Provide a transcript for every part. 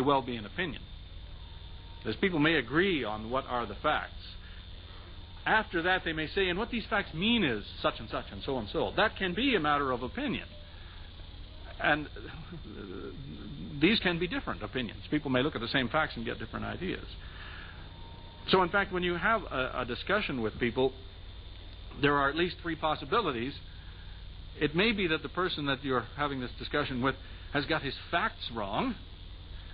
well be an opinion. As people may agree on what are the facts. After that, they may say, and what these facts mean is such and such and so and so. That can be a matter of opinion. And these can be different opinions. People may look at the same facts and get different ideas. So, in fact, when you have a discussion with people, there are at least three possibilities. It may be that the person that you're having this discussion with has got his facts wrong,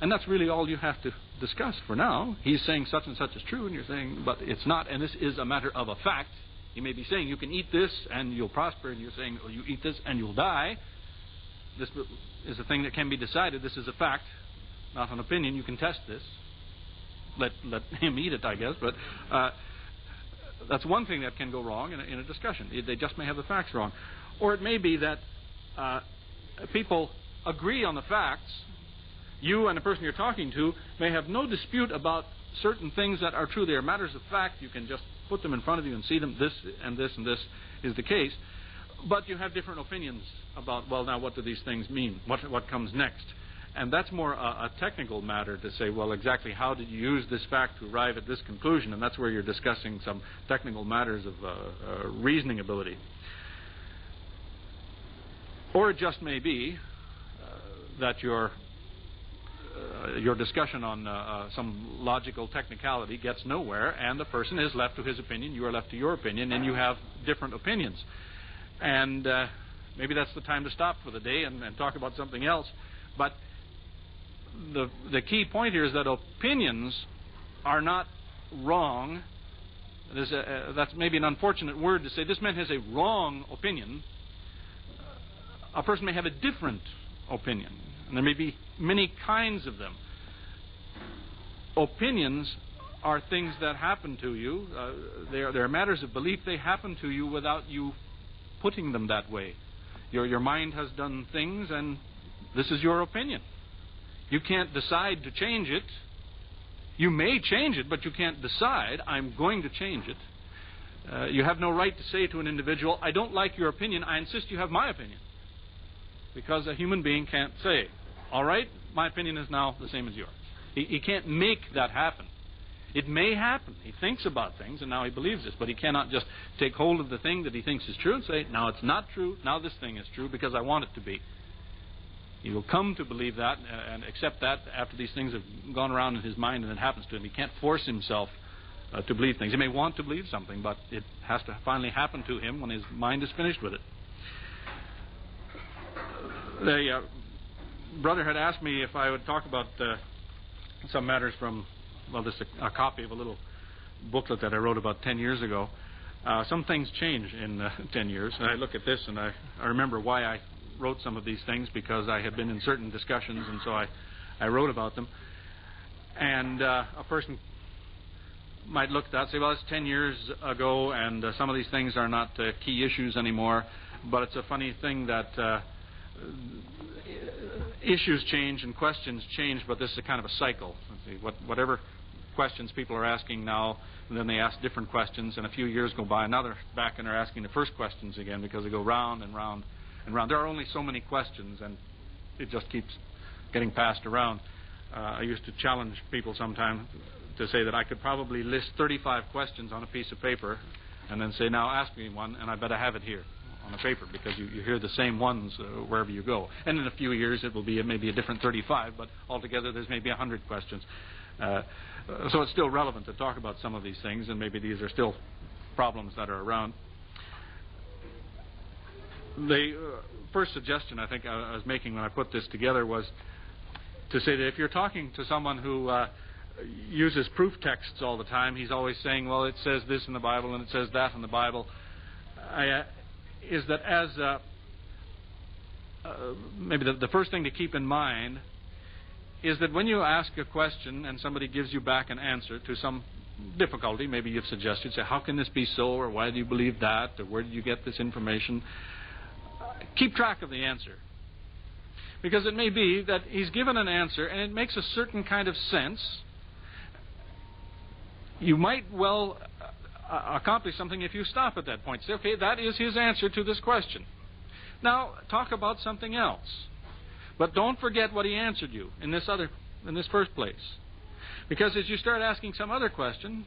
and that's really all you have to discuss for now. He's saying such and such is true, and you're saying, but it's not, and this is a matter of a fact. He may be saying you can eat this and you'll prosper, and you're saying, oh, you eat this and you'll die. This is a thing that can be decided. This is a fact, not an opinion. You can test this. Let him eat it, I guess, but that's one thing that can go wrong in a discussion. They just may have the facts wrong. Or it may be that people agree on the facts. You and the person you're talking to may have no dispute about certain things that are true. They are matters of fact. You can just put them in front of you and see them. This and this and this is the case. But you have different opinions about, well, now what do these things mean? What comes next? And that's more a technical matter to say, well, exactly how did you use this fact to arrive at this conclusion? And that's where you're discussing some technical matters of reasoning ability. Or it just may be that your discussion on some logical technicality gets nowhere, and the person is left to his opinion, you are left to your opinion, and you have different opinions. And maybe that's the time to stop for the day and talk about something else. But the key point here is that opinions are not wrong. That's maybe an unfortunate word to say. This man has a wrong opinion. A person may have a different opinion, and there may be many kinds of them. Opinions are things that happen to you. They are matters of belief. They happen to you without you putting them that way. Your mind has done things, and this is your opinion. You can't decide to change it. You may change it, but you can't decide, I'm going to change it. You have no right to say to an individual, I don't like your opinion, I insist you have my opinion. Because a human being can't say, all right, my opinion is now the same as yours. He can't make that happen. It may happen. He thinks about things, and now he believes this, but he cannot just take hold of the thing that he thinks is true and say, now it's not true, now this thing is true because I want it to be. He will come to believe that and accept that after these things have gone around in his mind and it happens to him. He can't force himself to believe things. He may want to believe something, but it has to finally happen to him when his mind is finished with it. The brother had asked me if I would talk about some matters from, well, this is a copy of a little booklet that I wrote about 10 years ago. Some things change in 10 years. And I look at this and I remember why I wrote some of these things, because I had been in certain discussions, and so I wrote about them. And a person might look at that and say, well, it's 10 years ago, and some of these things are not key issues anymore. But it's a funny thing that issues change and questions change, but this is a kind of a cycle. Whatever questions people are asking now, and then they ask different questions, and a few years go by, another back, and they're asking the first questions again, because they go round and round and round. There are only so many questions, and it just keeps getting passed around. I used to challenge people sometimes to say that I could probably list 35 questions on a piece of paper and then say, now ask me one, and I bet I have it here on the paper, because you hear the same ones wherever you go. And in a few years it will be maybe a different 35, but altogether there's maybe 100 questions. So it's still relevant to talk about some of these things, and maybe these are still problems that are around. The first suggestion I think I was making when I put this together was to say that if you're talking to someone who uses proof texts all the time, he's always saying, well, it says this in the Bible and it says that in the Bible, is that as maybe the first thing to keep in mind is that when you ask a question and somebody gives you back an answer to some difficulty, maybe you've suggested, say, how can this be so, or why do you believe that, or where did you get this information? Keep track of the answer. Because it may be that he's given an answer and it makes a certain kind of sense. You might well accomplish something if you stop at that point. Say, okay, that is his answer to this question. Now, talk about something else. But don't forget what he answered you in this other in this first place. Because as you start asking some other question,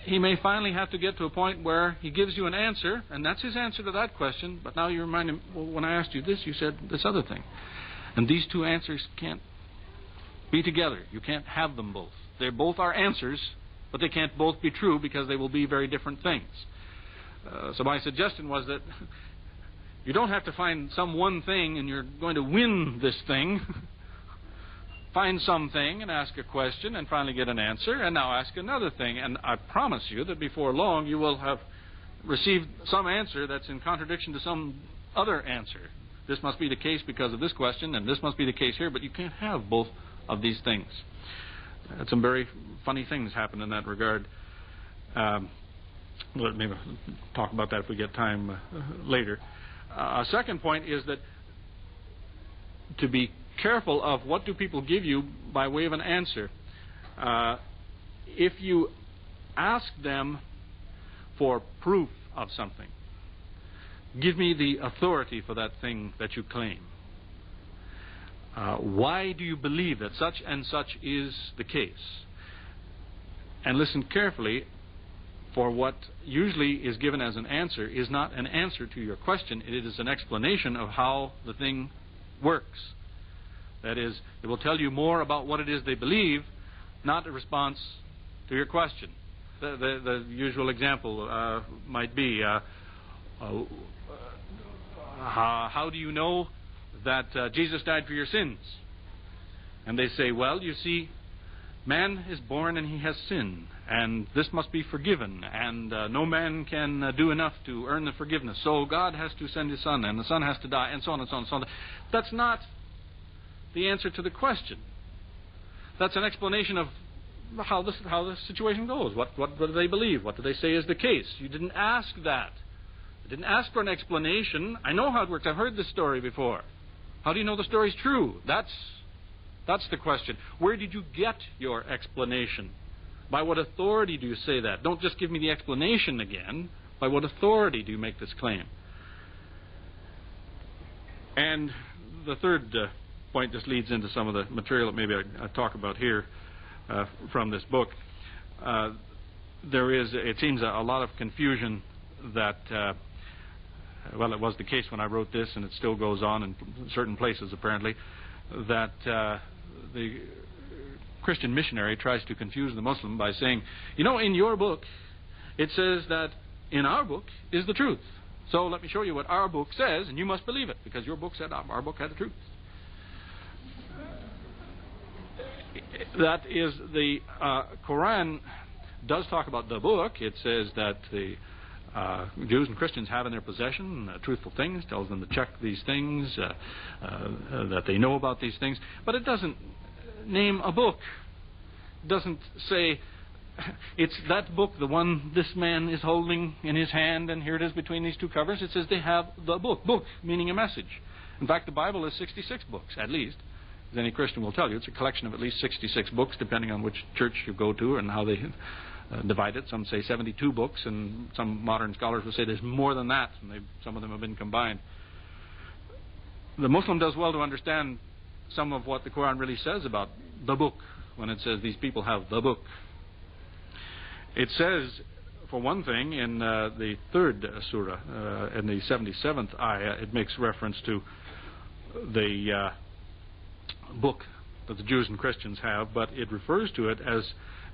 he may finally have to get to a point where he gives you an answer, and that's his answer to that question, but now you remind him, well, when I asked you this, you said this other thing. And these two answers can't be together. You can't have them both. They both are answers, but they can't both be true because they will be very different things. So my suggestion was that you don't have to find some one thing and you're going to win this thing. Find something and ask a question and finally get an answer, and now ask another thing. And I promise you that before long you will have received some answer that's in contradiction to some other answer. This must be the case because of this question, and this must be the case here, but you can't have both of these things. Some very funny things happen in that regard. We'll maybe talk about that if we get time later. A second point is that to be careful of what do people give you by way of an answer. If you ask them for proof of something, give me the authority for that thing that you claim. Why do you believe that such and such is the case? And listen carefully, for what usually is given as an answer is not an answer to your question. It is an explanation of how the thing works. That is, it will tell you more about what it is they believe, not a response to your question. The usual example might be, how do you know that Jesus died for your sins? And they say, well, you see, man is born and he has sin, and this must be forgiven, and no man can do enough to earn the forgiveness, so God has to send his Son, and the Son has to die, and so on and so on and so on. That's not the answer to the question. That's an explanation of how the situation goes. What do they believe? What do they say is the case? You didn't ask that. You didn't ask for an explanation. I know how it works. I've heard this story before. How do you know the story's true? That's the question. Where did you get your explanation? By what authority do you say that? Don't just give me the explanation again. By what authority do you make this claim? And the third point just leads into some of the material that maybe I talk about here from this book. There is, it seems, a lot of confusion that, well, it was the case when I wrote this, and it still goes on in certain places apparently, that the Christian missionary tries to confuse the Muslim by saying, you know, in your book, it says that in our book is the truth. So let me show you what our book says, and you must believe it, because your book said our book had the truth. That is, the Quran does talk about the book. It says that the Jews and Christians have in their possession truthful things, tells them to check these things, that they know about these things. But it doesn't name a book. It doesn't say, it's that book, the one this man is holding in his hand, and here it is between these two covers. It says they have the book. Book, meaning a message. In fact, the Bible is 66 books, at least. As any Christian will tell you, it's a collection of at least 66 books, depending on which church you go to and how they divide it. Some say 72 books, and some modern scholars will say there's more than that, and some of them have been combined. The Muslim does well to understand some of what the Quran really says about the book when it says these people have the book. It says, for one thing, in the third surah, in the 77th ayah, it makes reference to the book that the Jews and Christians have, but it refers to it as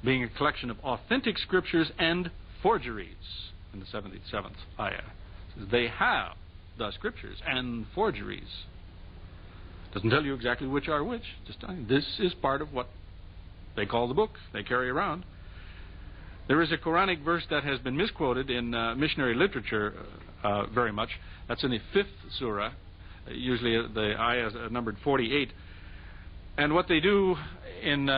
being a collection of authentic scriptures and forgeries in the 77th ayah. It says they have the scriptures and forgeries. Doesn't tell you exactly which are which. Just telling you this is part of what they call the book they carry around. There is a Quranic verse that has been misquoted in missionary literature very much. That's in the 5th surah. Usually the ayah is numbered 48. And what they do in